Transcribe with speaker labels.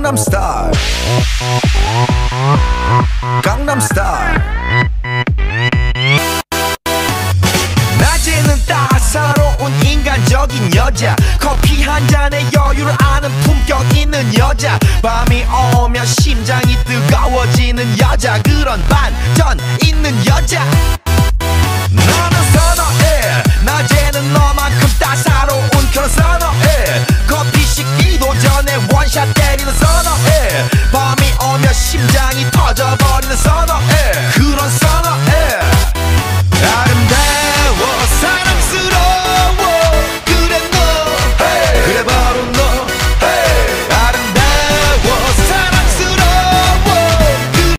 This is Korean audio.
Speaker 1: 강남스타일 강남스타일. 낮에는 따사로운 인간적인 여자, 커피 한 잔에 여유를 아는 품격 있는 여자, 밤이 오면 심장이 뜨거워지는 여자, 그런 반전 있는 여자.